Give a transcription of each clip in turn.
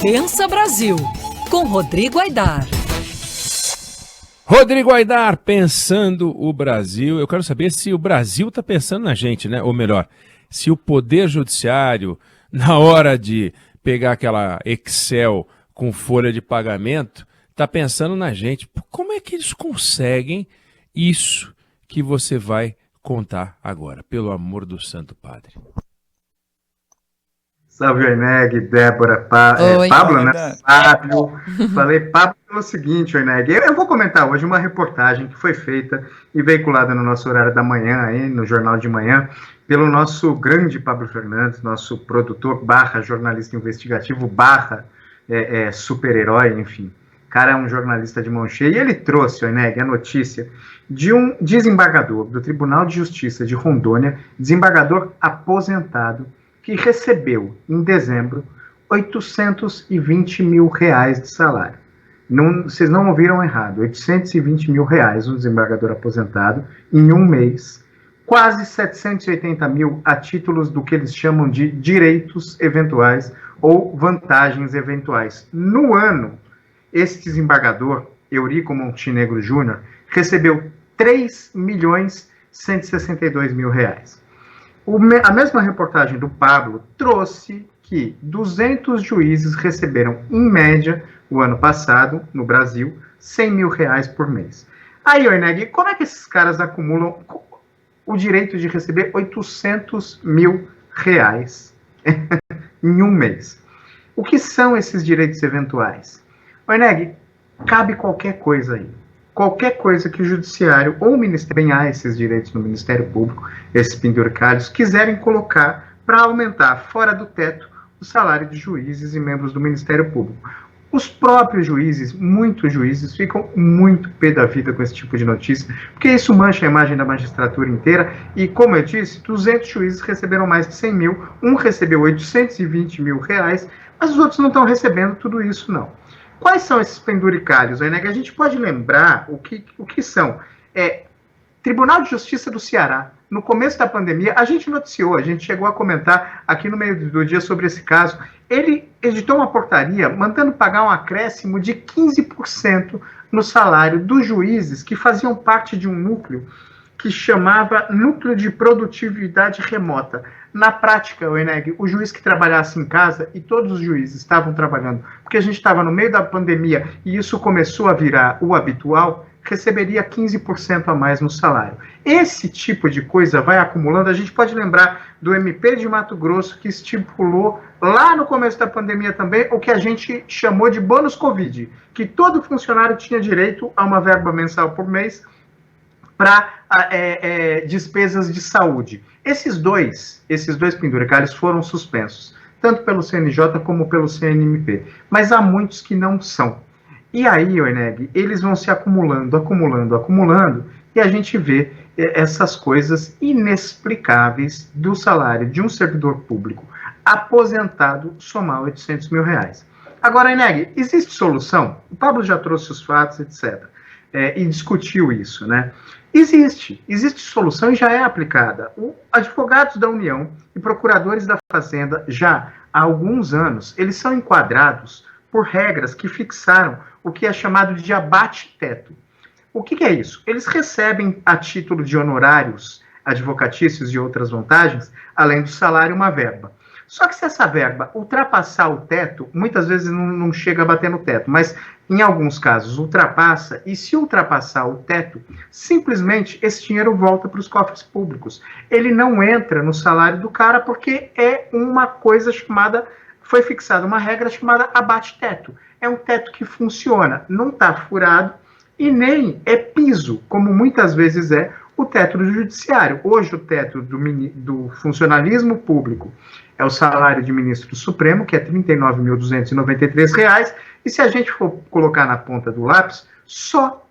Pensa Brasil, com Rodrigo Aidar. Rodrigo Aidar, pensando o Brasil. Eu quero saber se o Brasil está pensando na gente, né? Ou melhor, se o Poder Judiciário, na hora de pegar aquela Excel com folha de pagamento, está pensando na gente. Como é que eles conseguem isso que você vai contar agora? Pelo amor do Santo Padre. Salve, Oineg, Débora, Pablo, né? Fábio. Falei Pablo pelo seguinte, Oineg. Eu vou comentar hoje uma reportagem que foi feita e veiculada no nosso horário da manhã, aí, no Jornal de Manhã, pelo nosso grande Pablo Fernandes, nosso produtor / jornalista investigativo / super-herói, enfim. O cara é um jornalista de mão cheia. E ele trouxe, Oineg, a notícia de um desembargador do Tribunal de Justiça de Rondônia, desembargador aposentado, que recebeu, em dezembro, R$820 mil de salário. Vocês não ouviram errado, R$820 mil, um desembargador aposentado, em um mês, quase 780 mil a títulos do que eles chamam de direitos eventuais ou vantagens eventuais. No ano, esse desembargador, Eurico Montenegro Júnior, recebeu R$3.162.000. A mesma reportagem do Pablo trouxe que 200 juízes receberam, em média, o ano passado, no Brasil, R$100 mil por mês. Aí, Oineg, como é que esses caras acumulam o direito de receber R$800 mil em um mês? O que são esses direitos eventuais? Oineg, cabe qualquer coisa aí. Qualquer coisa que o judiciário ou o Ministério, bem há esses direitos no Ministério Público, esses penduricalhos, quiserem colocar para aumentar fora do teto o salário de juízes e membros do Ministério Público. Os próprios juízes, muitos juízes, ficam muito pé da vida com esse tipo de notícia, porque isso mancha a imagem da magistratura inteira e, como eu disse, 200 juízes receberam mais de 100 mil, um recebeu R$820 mil, mas os outros não estão recebendo tudo isso, não. Quais são esses penduricalhos, Oineg? A gente pode lembrar o que são. Tribunal de Justiça do Ceará, no começo da pandemia, a gente noticiou, a gente chegou a comentar aqui no meio do dia sobre esse caso. Ele editou uma portaria mandando pagar um acréscimo de 15% no salário dos juízes que faziam parte de um núcleo que chamava Núcleo de Produtividade Remota. Na prática, Oineg, o juiz que trabalhasse em casa, e todos os juízes estavam trabalhando, porque a gente estava no meio da pandemia e isso começou a virar o habitual, receberia 15% a mais no salário. Esse tipo de coisa vai acumulando. A gente pode lembrar do MP de Mato Grosso, que estipulou lá no começo da pandemia também o que a gente chamou de bônus Covid, que todo funcionário tinha direito a uma verba mensal por mês para despesas de saúde. Esses dois penduricalhos foram suspensos, tanto pelo CNJ como pelo CNMP, mas há muitos que não são. E aí, Oineg, eles vão se acumulando, e a gente vê essas coisas inexplicáveis do salário de um servidor público aposentado somar R$800 mil. Agora, Oineg, existe solução? O Pablo já trouxe os fatos, etc., e discutiu isso, né? Existe solução e já é aplicada. Advogados da União e procuradores da Fazenda, já há alguns anos, eles são enquadrados por regras que fixaram o que é chamado de abate-teto. O que é isso? Eles recebem, a título de honorários advocatícios e outras vantagens, além do salário, uma verba. Só que se essa verba ultrapassar o teto, muitas vezes não chega a bater no teto, mas em alguns casos ultrapassa, e se ultrapassar o teto, simplesmente esse dinheiro volta para os cofres públicos. Ele não entra no salário do cara porque é uma coisa chamada, foi fixada uma regra chamada abate-teto. É um teto que funciona, não está furado e nem é piso, como muitas vezes é o teto do judiciário. Hoje o teto do funcionalismo público é o salário de ministro do Supremo, que é R$ 39.293, e se a gente for colocar na ponta do lápis, só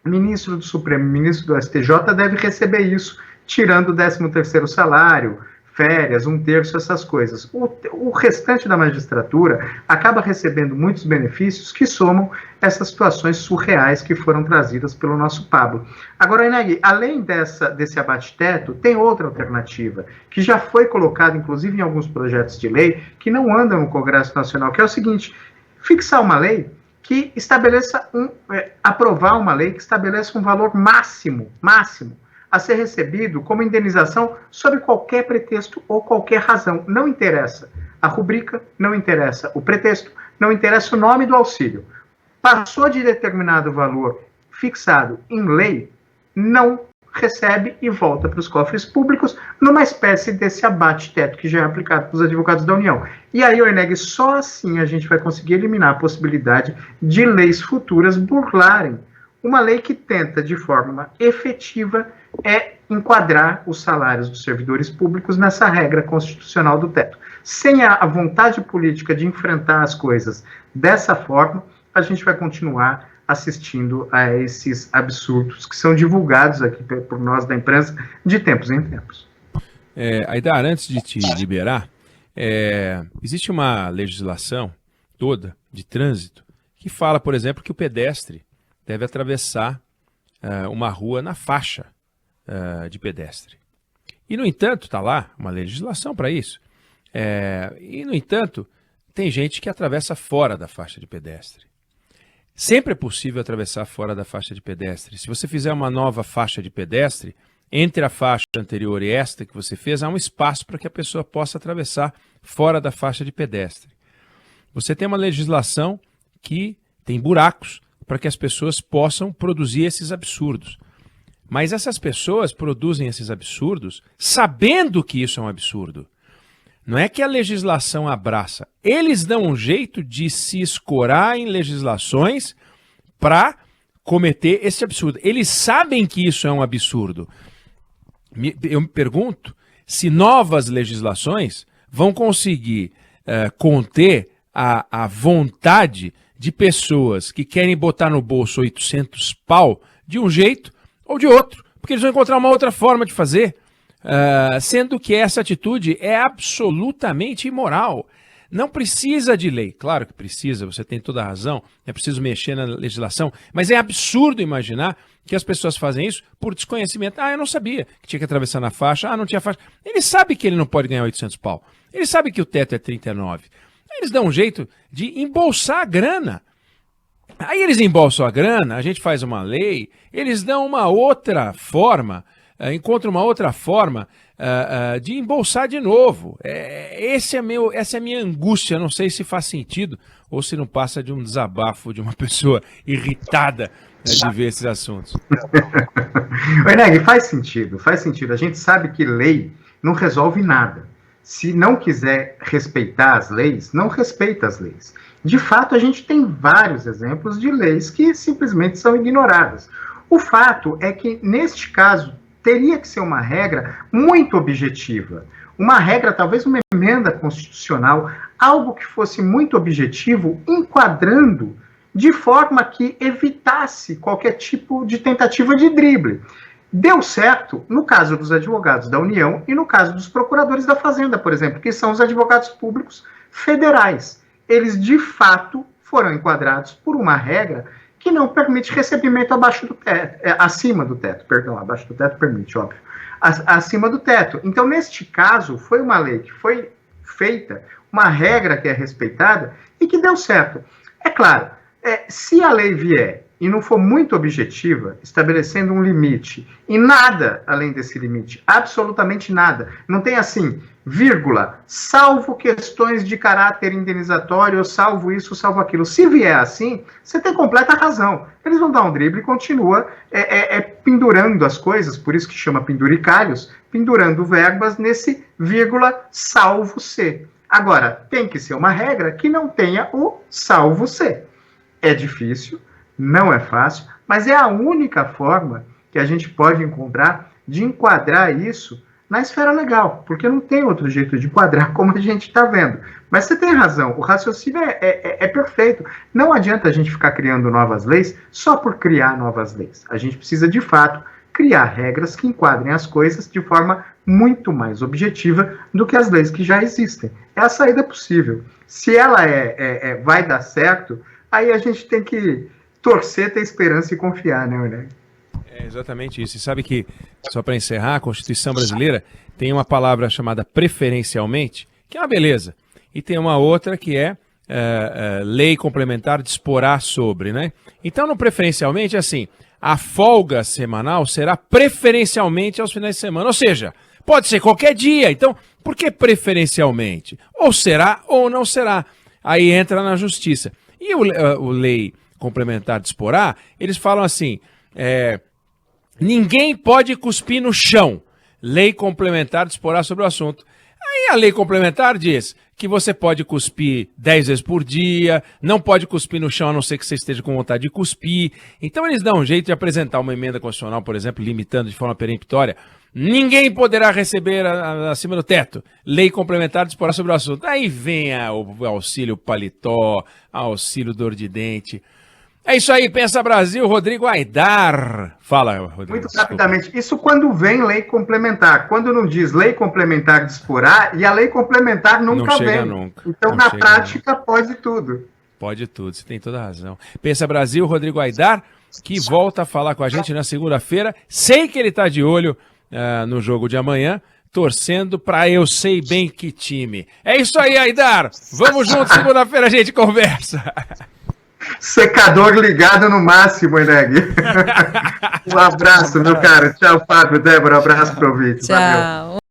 ministro do Supremo, ministro do STJ deve receber isso, tirando o 13º salário, férias, 1/3, essas coisas. O restante da magistratura acaba recebendo muitos benefícios que somam essas situações surreais que foram trazidas pelo nosso Pablo. Agora, Eneg, além desse abate-teto, tem outra alternativa, que já foi colocada, inclusive, em alguns projetos de lei, que não andam no Congresso Nacional, que é o seguinte: fixar uma lei que estabeleça aprovar uma lei que estabeleça um valor máximo a ser recebido como indenização sob qualquer pretexto ou qualquer razão. Não interessa a rubrica, não interessa o pretexto, não interessa o nome do auxílio. Passou de determinado valor fixado em lei, não recebe e volta para os cofres públicos numa espécie desse abate-teto que já é aplicado para os advogados da União. E aí, Orneg, só assim a gente vai conseguir eliminar a possibilidade de leis futuras burlarem uma lei que tenta, de forma efetiva, enquadrar os salários dos servidores públicos nessa regra constitucional do teto. Sem a vontade política de enfrentar as coisas dessa forma, a gente vai continuar assistindo a esses absurdos que são divulgados aqui por nós da imprensa de tempos em tempos. Aidar, antes de te liberar, existe uma legislação toda de trânsito que fala, por exemplo, que o pedestre deve atravessar uma rua na faixa de pedestre. E, no entanto, está lá uma legislação para isso. E, no entanto, tem gente que atravessa fora da faixa de pedestre. Sempre é possível atravessar fora da faixa de pedestre. Se você fizer uma nova faixa de pedestre, entre a faixa anterior e esta que você fez, há um espaço para que a pessoa possa atravessar fora da faixa de pedestre. Você tem uma legislação que tem buracos para que as pessoas possam produzir esses absurdos. Mas essas pessoas produzem esses absurdos sabendo que isso é um absurdo. Não é que a legislação abraça. Eles dão um jeito de se escorar em legislações para cometer esse absurdo. Eles sabem que isso é um absurdo. Eu me pergunto se novas legislações vão conseguir conter a vontade de pessoas que querem botar no bolso 800 pau de um jeito ou de outro, porque eles vão encontrar uma outra forma de fazer, sendo que essa atitude é absolutamente imoral. Não precisa de lei, claro que precisa, você tem toda a razão, é preciso mexer na legislação, mas é absurdo imaginar que as pessoas fazem isso por desconhecimento. Eu não sabia que tinha que atravessar na faixa, não tinha faixa. Ele sabe que ele não pode ganhar 800 pau, ele sabe que o teto é 39. Eles dão um jeito de embolsar a grana. Aí eles embolsam a grana, a gente faz uma lei, eles dão uma outra forma, encontram uma outra forma de embolsar de novo. Essa é a minha angústia, não sei se faz sentido ou se não passa de um desabafo de uma pessoa irritada de ver esses assuntos. Eneg, faz sentido. A gente sabe que lei não resolve nada. Se não quiser respeitar as leis, não respeita as leis. De fato, a gente tem vários exemplos de leis que simplesmente são ignoradas. O fato é que, neste caso, teria que ser uma regra muito objetiva. Uma regra, talvez uma emenda constitucional, algo que fosse muito objetivo, enquadrando de forma que evitasse qualquer tipo de tentativa de drible. Deu certo no caso dos advogados da União e no caso dos procuradores da Fazenda, por exemplo, que são os advogados públicos federais. Eles, de fato, foram enquadrados por uma regra que não permite recebimento abaixo do teto, acima do teto, perdão, abaixo do teto permite, óbvio, acima do teto. Então, neste caso, foi uma lei que foi feita, uma regra que é respeitada e que deu certo. É claro, se a lei vier e não for muito objetiva, estabelecendo um limite, e nada além desse limite, absolutamente nada, não tem assim, vírgula, salvo questões de caráter indenizatório, salvo isso, salvo aquilo. Se vier assim, você tem completa razão. Eles vão dar um drible e continua pendurando as coisas, por isso que chama penduricalhos, pendurando verbas nesse vírgula, salvo se. Agora, tem que ser uma regra que não tenha o salvo se. É difícil, não é fácil, mas é a única forma que a gente pode encontrar de enquadrar isso na esfera legal, porque não tem outro jeito de enquadrar como a gente está vendo. Mas você tem razão, o raciocínio é perfeito. Não adianta a gente ficar criando novas leis só por criar novas leis. A gente precisa, de fato, criar regras que enquadrem as coisas de forma muito mais objetiva do que as leis que já existem. É a saída possível. Se ela vai dar certo, aí a gente tem que torcer, ter esperança e confiar, né, Orneg? É exatamente isso. E sabe que, só para encerrar, a Constituição brasileira tem uma palavra chamada preferencialmente, que é uma beleza. E tem uma outra que é lei complementar disporá sobre, né? Então, no preferencialmente, é assim, a folga semanal será preferencialmente aos finais de semana. Ou seja, pode ser qualquer dia. Então, por que preferencialmente? Ou será ou não será. Aí entra na justiça. E o lei complementar disporá, eles falam assim, ninguém pode cuspir no chão. Lei complementar disporá sobre o assunto. Aí a lei complementar diz que você pode cuspir 10 vezes por dia, não pode cuspir no chão a não ser que você esteja com vontade de cuspir. Então eles dão um jeito de apresentar uma emenda constitucional, por exemplo, limitando de forma peremptória. Ninguém poderá receber acima do teto. Lei complementar disporá sobre o assunto. Aí vem o auxílio paletó, auxílio dor de dente. É isso aí, Pensa Brasil, Rodrigo Aidar. Fala, Rodrigo. Muito rapidamente. Isso quando vem lei complementar. Quando não diz lei complementar disporá, e a lei complementar nunca vem. Nunca. Então, na prática, pode tudo. Pode tudo, você tem toda a razão. Pensa Brasil, Rodrigo Aidar, que volta a falar com a gente na segunda-feira. Sei que ele está de olho no jogo de amanhã, torcendo para eu sei bem que time. É isso aí, Aidar. Vamos juntos, segunda-feira a gente conversa. Secador ligado no máximo, Orneg. Um abraço, meu cara. Tchau, Fábio, Débora. Um abraço pro ouvinte. Tchau. Valeu.